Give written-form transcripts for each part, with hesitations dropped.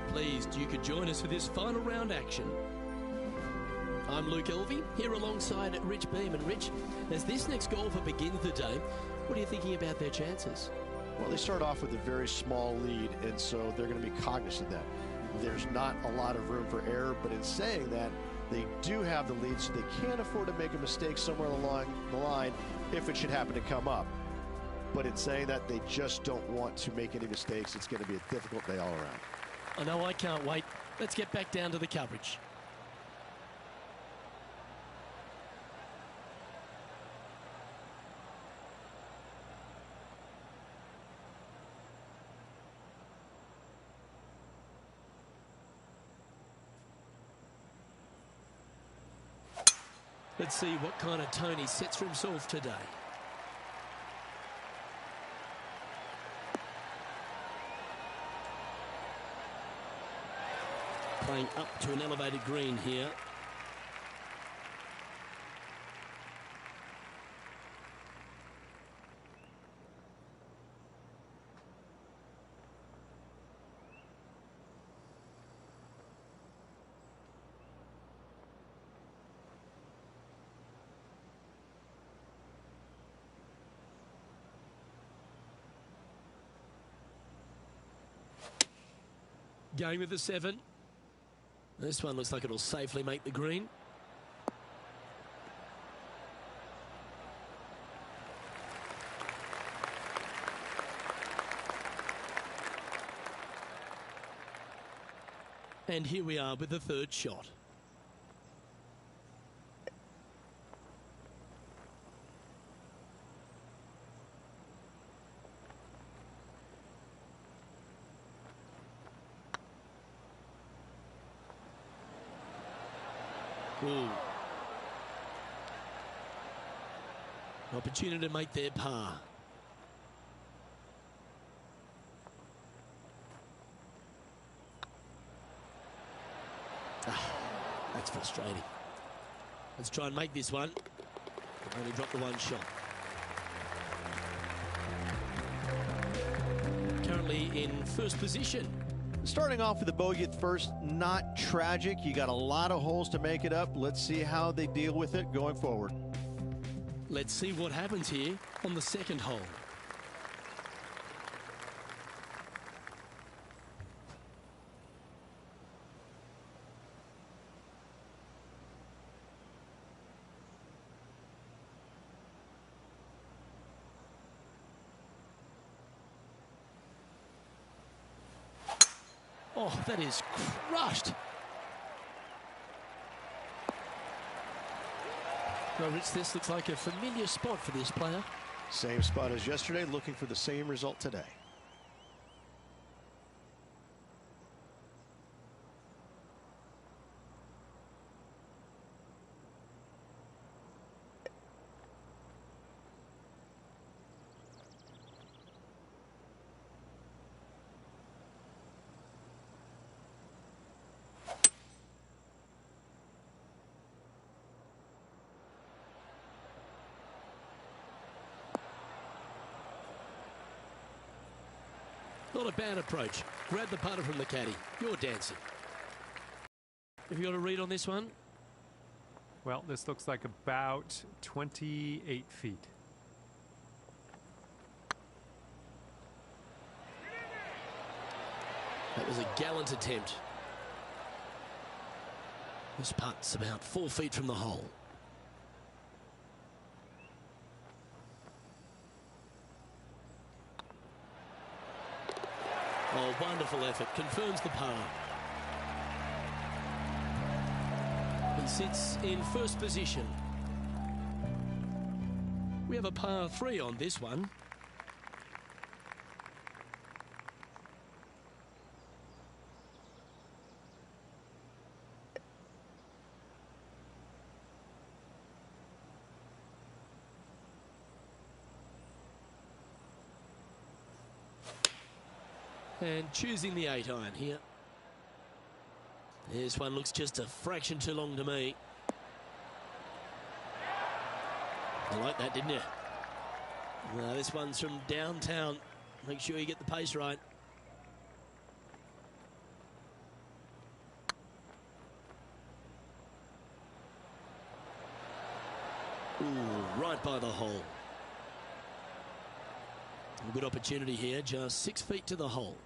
pleased you could join us for this final round action. I'm Luke Elvey, here alongside Rich Beam. And Rich, as this next golfer begins the day, what are you thinking about their chances? Well, they start off with a very small lead, and so they're going to be cognizant of that. There's not a lot of room for error, but in saying that, they do have the lead, so they can't afford to make a mistake somewhere along the line if it should happen to come up. But in saying that, they just don't want to make any mistakes. It's going to be a difficult day all around. I know, I can't wait. Let's get back down to the coverage. Let's see what kind of tone he sets for himself today. Playing up to an elevated green here. Going with the 7. This one looks like it'll safely make the green. And here we are with the third shot. Ooh. Opportunity to make their par. That's frustrating. Let's try and make this one. Only dropped the one shot. Currently in first position. Starting off with a bogey at first, not tragic. You got a lot of holes to make it up. Let's see how they deal with it going forward. Let's see what happens here on the second hole. Oh, that is crushed. Well, Rich, this looks like a familiar spot for this player. Same spot as yesterday, looking for the same result today. Not a bad approach. Grab the putter from the caddy. You're dancing. Have you got a read on this one? Well, this looks like about 28 feet. That was a gallant attempt. This putt's about 4 feet from the hole. Oh, wonderful effort. Confirms the par. He sits in first position. We have a par 3 on this one. And choosing the 8-iron here. This one looks just a fraction too long to me. You like that, didn't you? No, this one's from downtown. Make sure you get the pace right. right by the hole. A good opportunity here, just 6 feet to the hole.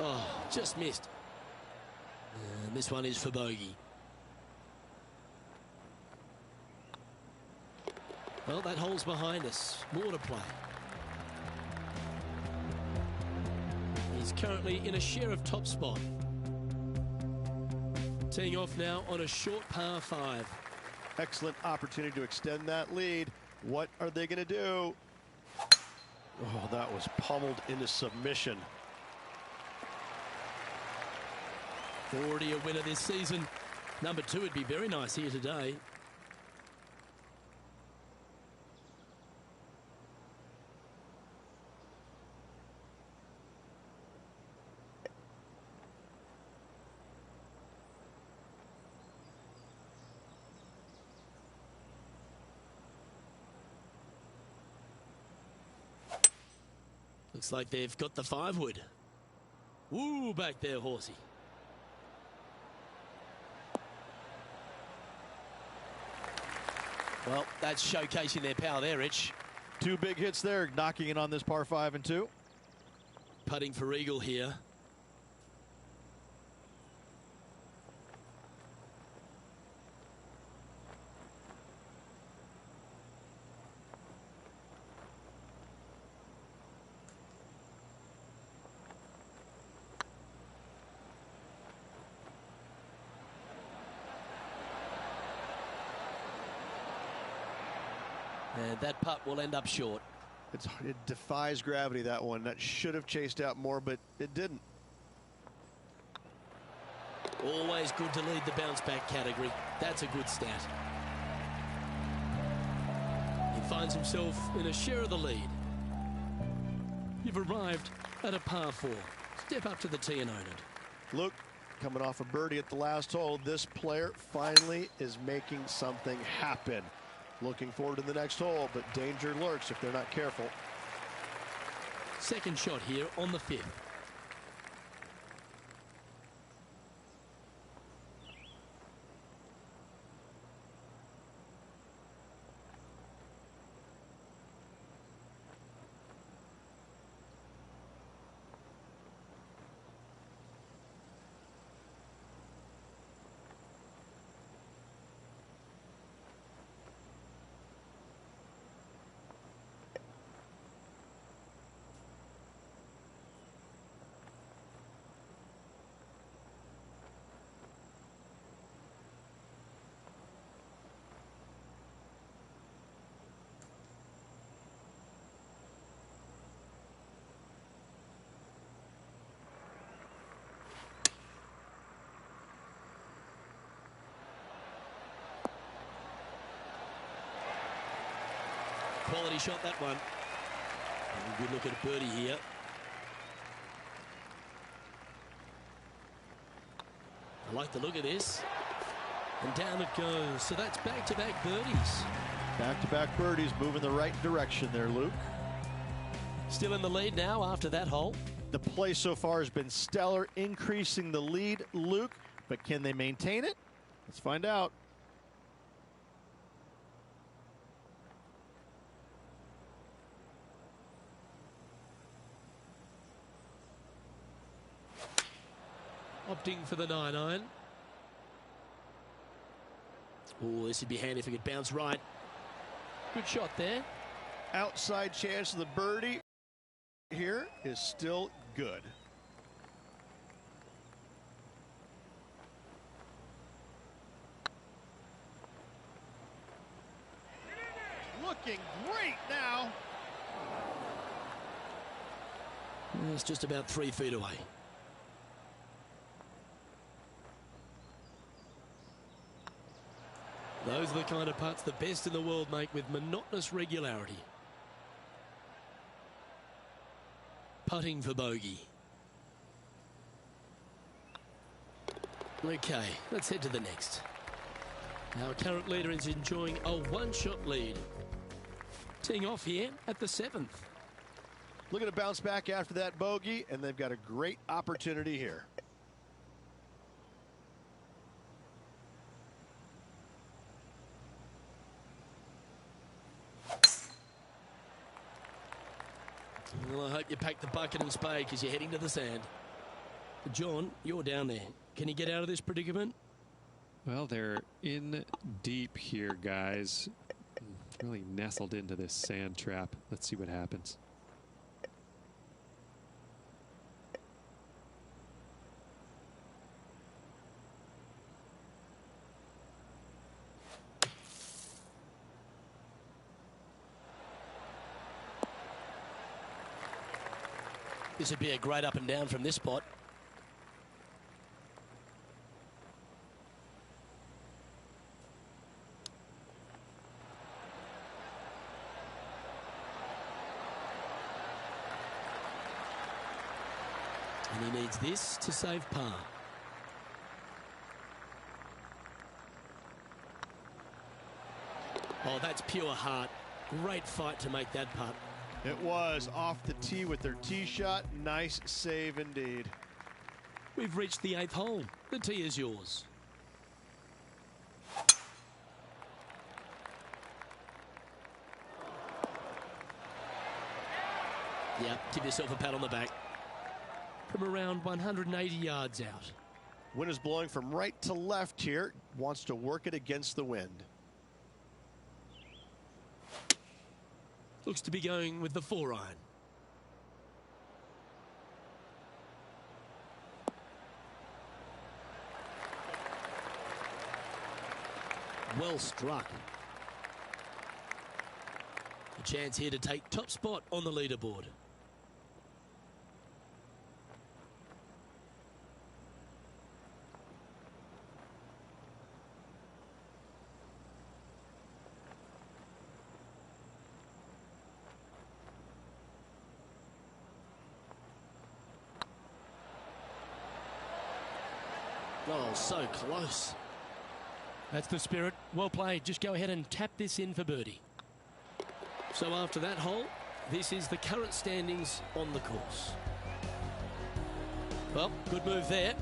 Oh, just missed. And this one is for bogey. Well, that hole's behind us. More to play. He's currently in a share of top spot. Teeing off now on a short par 5. Excellent opportunity to extend that lead. What are they going to do? Oh, that was pummeled into submission. Already a winner this season. Number 2 would be very nice here today. Looks like they've got the 5-wood. Woo, back there, horsey. Well, that's showcasing their power there, Rich. 2 big hits there, knocking in on this par 5 and 2. Putting for eagle here. And that putt will end up short. It defies gravity, that one. That should have chased out more, but it didn't. Always good to lead the bounce back category. That's a good stat. He finds himself in a share of the lead. You've arrived at a par 4. Step up to the tee and own it. Luke, coming off a birdie at the last hole, this player finally is making something happen. Looking forward to the next hole, but danger lurks if they're not careful. Second shot here on the 5th. Quality shot, that one. And a good look at a birdie here. I like the look of this. And down it goes. So that's back-to-back birdies. Back-to-back birdies, moving the right direction there, Luke. Still in the lead now after that hole. The play so far has been stellar, increasing the lead, Luke. But can they maintain it? Let's find out. Opting for the 9-iron. Oh, this would be handy if it could bounce right. Good shot there. Outside chance of the birdie here is still good. Looking great now. It's just about 3 feet away. Those are the kind of putts the best in the world make with monotonous regularity. Putting for bogey. Okay, let's head to the next. Our current leader is enjoying a 1-shot lead. Teeing off here at the 7th. Looking to bounce back after that bogey, and they've got a great opportunity here. Well, I hope you pack the bucket and spade because you're heading to the sand. John, you're down there. Can you get out of this predicament? Well, they're in deep here, guys. Really nestled into this sand trap. Let's see what happens. This would be a great up and down from this spot. And he needs this to save par. Oh, that's pure heart. Great fight to make that putt. It was off the tee with their tee shot. Nice save indeed. We've reached the 8th hole. The tee is yours. Yeah, give yourself a pat on the back. From around 180 yards out. Wind is blowing from right to left here. Wants to work it against the wind. Looks to be going with the 4-iron. Well struck. A chance here to take top spot on the leaderboard. Oh, so close. That's the spirit. Well played. Just go ahead and tap this in for birdie. So after that hole, this is the current standings on the course. Well, good move there.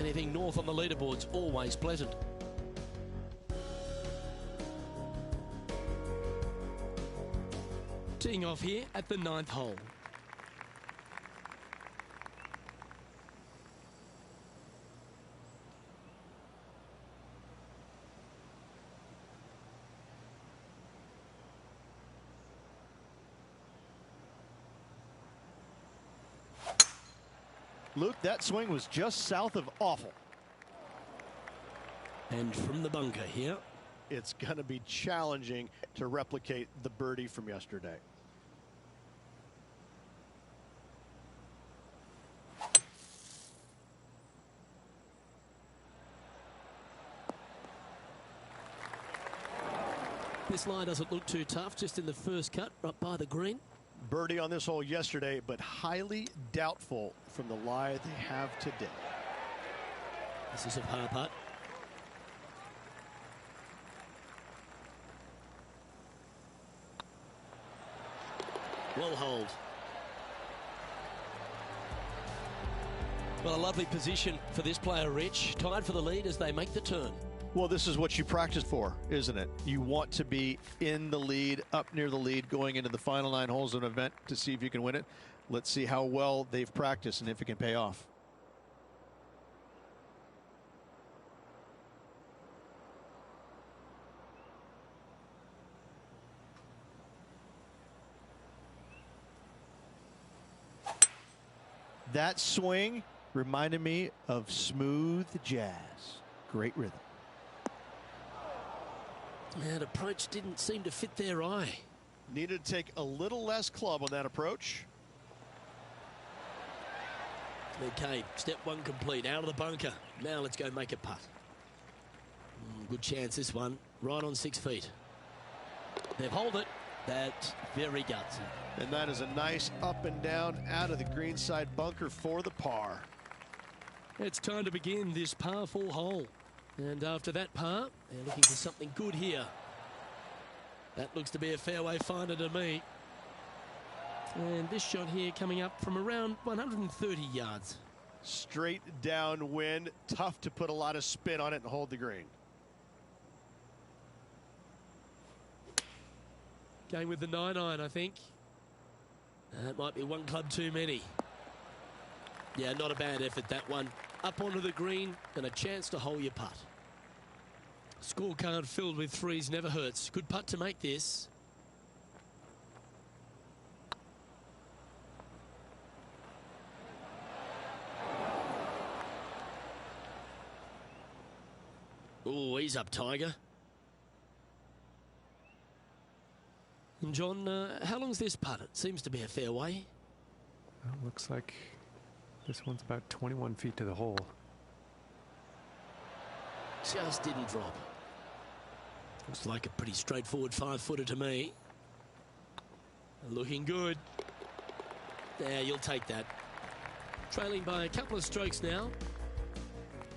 Anything north on the leaderboard's always pleasant. Teeing off here at the 9th hole. Luke, that swing was just south of awful. And from the bunker here. It's going to be challenging to replicate the birdie from yesterday. This line doesn't look too tough, just in the first cut, right by the green. Birdie on this hole yesterday, but highly doubtful from the lie they have today. This is a par putt. Well holed. Well, a lovely position for this player, Rich. Tied for the lead as they make the turn. Well, this is what you practice for, isn't it? You want to be in the lead, up near the lead, going into the final 9 holes of an event to see if you can win it. Let's see how well they've practiced and if it can pay off. That swing reminded me of smooth jazz. Great rhythm. That approach didn't seem to fit their eye. Needed to take a little less club on that approach. Okay, step 1 complete. Out of the bunker. Now let's go make a putt. Good chance this one. Right on 6 feet. They've holed it. That's very gutsy. And that is a nice up and down out of the greenside bunker for the par. It's time to begin this par 4 hole. And after that par, they're looking for something good here. That looks to be a fairway finder to me. And this shot here coming up from around 130 yards. Straight downwind. Tough to put a lot of spin on it and hold the green. Going with the 9-iron, I think. That might be one club too many. Yeah, not a bad effort, that one. Up onto the green and a chance to hole your putt. Scorecard filled with threes never hurts. Good putt to make this. Oh, he's up, Tiger. And John, how long's this putt? It seems to be a fair way. Well, looks like this one's about 21 feet to the hole. Just didn't drop. Looks like a pretty straightforward 5-footer to me. Looking good. Yeah, you'll take that. Trailing by a couple of strokes now.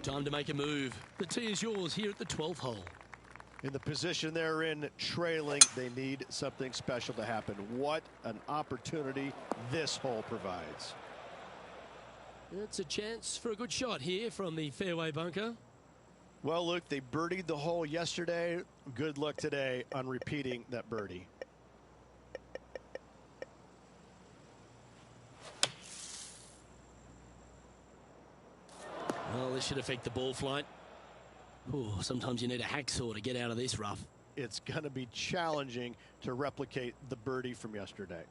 Time to make a move. The tee is yours here at the 12th hole. In the position they're in, trailing, they need something special to happen. What an opportunity this hole provides. It's a chance for a good shot here from the fairway bunker. Well, look, they birdied the hole yesterday. Good luck today on repeating that birdie. Well, this should affect the ball flight. Ooh, sometimes you need a hacksaw to get out of this rough. It's going to be challenging to replicate the birdie from yesterday.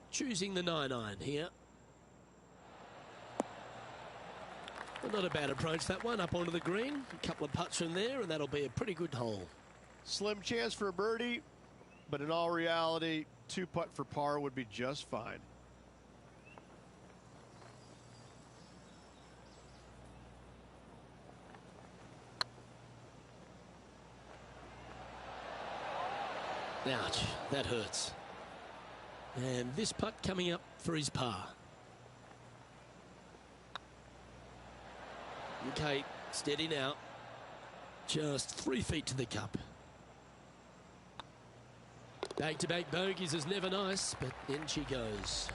Choosing the 9-iron here. Well, not a bad approach, that one, up onto the green. A couple of putts from there, and that'll be a pretty good hole. Slim chance for a birdie, but in all reality, 2-putt for par would be just fine. Ouch, that hurts. And this putt coming up for his par. Okay, steady now. Just 3 feet to the cup. Back-to-back bogeys is never nice, but in she goes.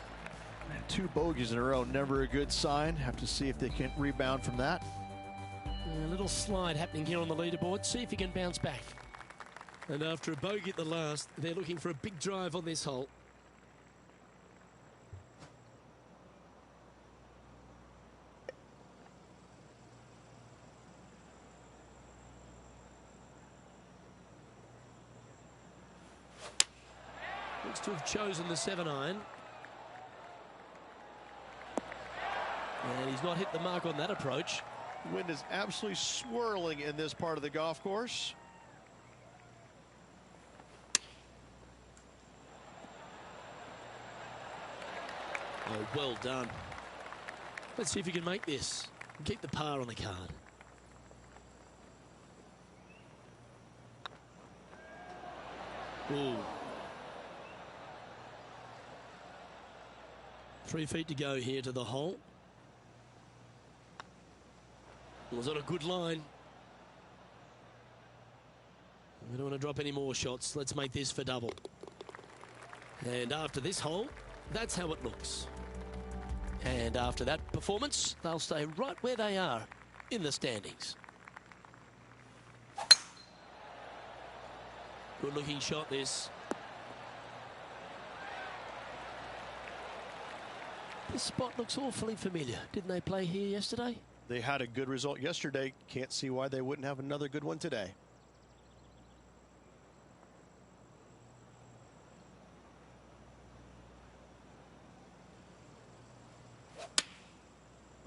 And 2 bogeys in a row, never a good sign. Have to see if they can rebound from that. A little slide happening here on the leaderboard. See if he can bounce back. And after a bogey at the last, they're looking for a big drive on this hole. Looks to have chosen the 7-iron. And he's not hit the mark on that approach. Wind is absolutely swirling in this part of the golf course. Oh, well done. Let's see if he can make this and keep the par on the card. Ooh. 3 feet to go here to the hole. Was on a good line. We don't want to drop any more shots. Let's make this for double. And after this hole, that's how it looks. And after that performance, they'll stay right where they are in the standings. Good looking shot this. This spot looks awfully familiar. Didn't they play here yesterday? They had a good result yesterday. Can't see why they wouldn't have another good one today.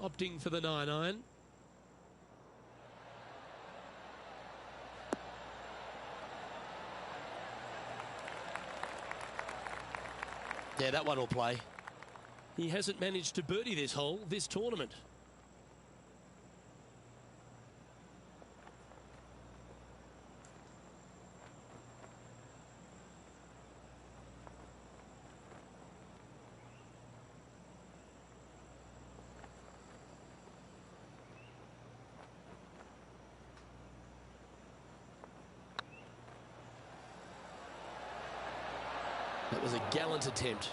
Opting for the 9-iron. Yeah, that one will play. He hasn't managed to birdie this hole this tournament. That was a gallant attempt.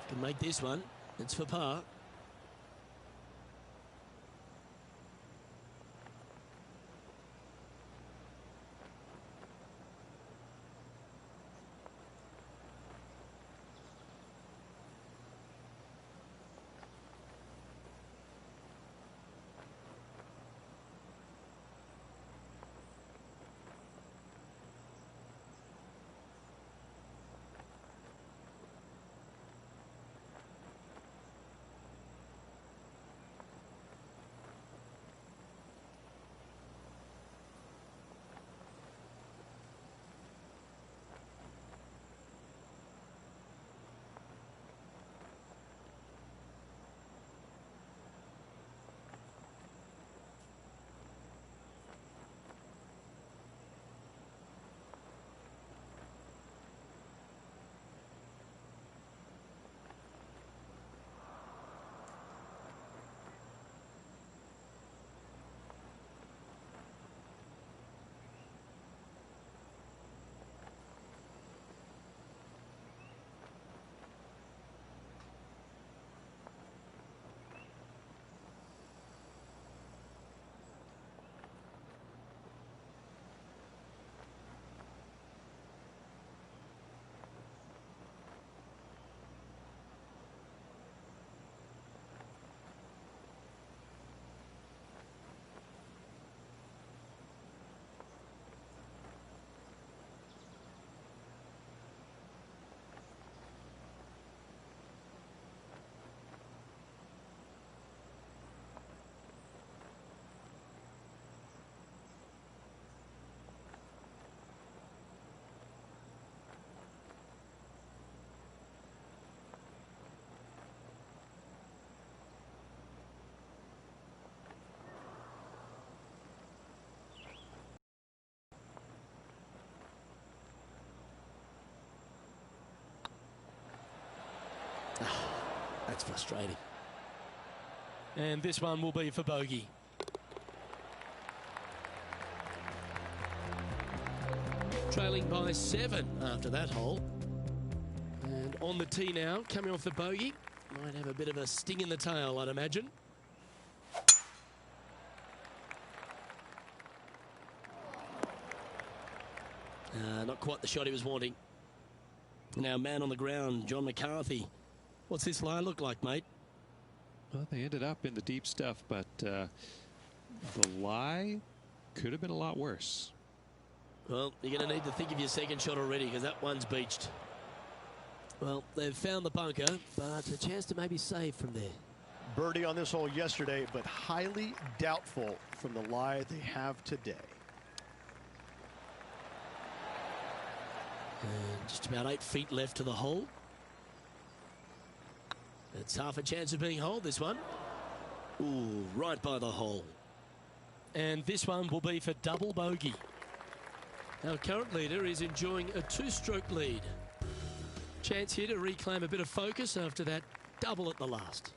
Can make this one. It's for par. That's frustrating. And this one will be for bogey. Trailing by 7 after that hole. And on the tee now, coming off the bogey. Might have a bit of a sting in the tail, I'd imagine. Not quite the shot he was wanting. Now, man on the ground, John McCarthy. What's this lie look like, mate? Well, they ended up in the deep stuff, but the lie could have been a lot worse. Well, you're going to need to think of your second shot already because that one's beached. Well, they've found the bunker, but a chance to maybe save from there. Birdie on this hole yesterday, but highly doubtful from the lie they have today. And just about 8 feet left to the hole. It's half a chance of being holed, this one. Ooh, right by the hole. And this one will be for double bogey. Our current leader is enjoying a 2-stroke lead. Chance here to reclaim a bit of focus after that double at the last.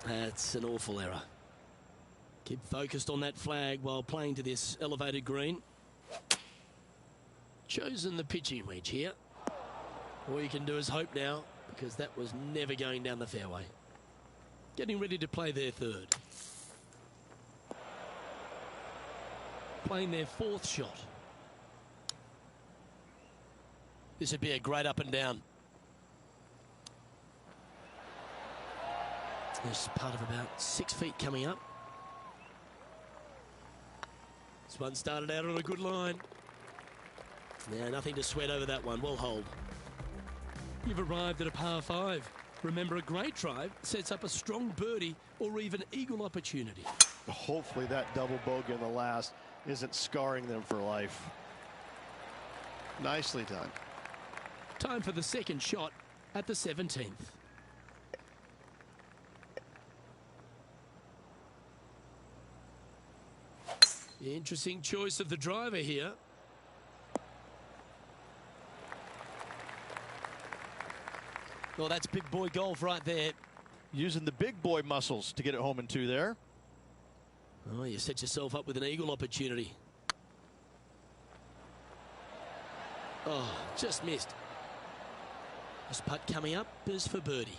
That's an awful error. Keep focused on that flag while playing to this elevated green. Chosen the pitching wedge here. All you can do is hope now, because that was never going down the fairway. Getting ready to play their third. Playing their 4th shot. This would be a great up and down. There's part of about 6 feet coming up. This one started out on a good line. Now, nothing to sweat over that one. Well hold. You've arrived at a par 5. Remember, a great drive sets up a strong birdie or even eagle opportunity. Hopefully that double bogey in the last isn't scarring them for life. Nicely done. Time for the second shot at the 17th. Interesting choice of the driver here. Well, that's big boy golf right there. Using the big boy muscles to get it home in 2 there. Oh, you set yourself up with an eagle opportunity. Oh, just missed. This putt coming up is for birdie.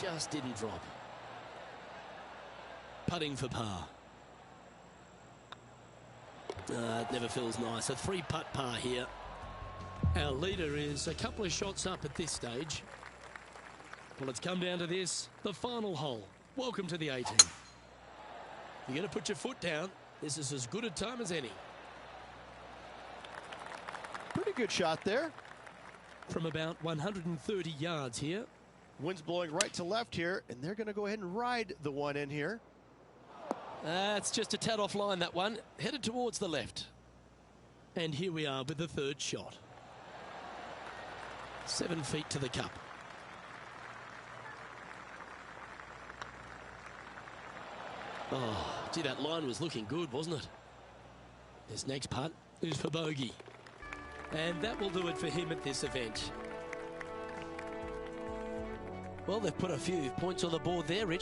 Just didn't drop. Putting for par. It never feels nice. A 3-putt par here. Our leader is a couple of shots up at this stage. Well, it's come down to this, the final hole. Welcome to the 18th. You're going to put your foot down. This is as good a time as any. Pretty good shot there. From about 130 yards here. Wind's blowing right to left here, and they're going to go ahead and ride the one in here. It's just a tad off line, that one. Headed towards the left. And here we are with the 3rd shot. 7 feet to the cup. Oh, gee, that line was looking good, wasn't it? This next putt is for bogey. And that will do it for him at this event. Well, they've put a few points on the board there, Rich.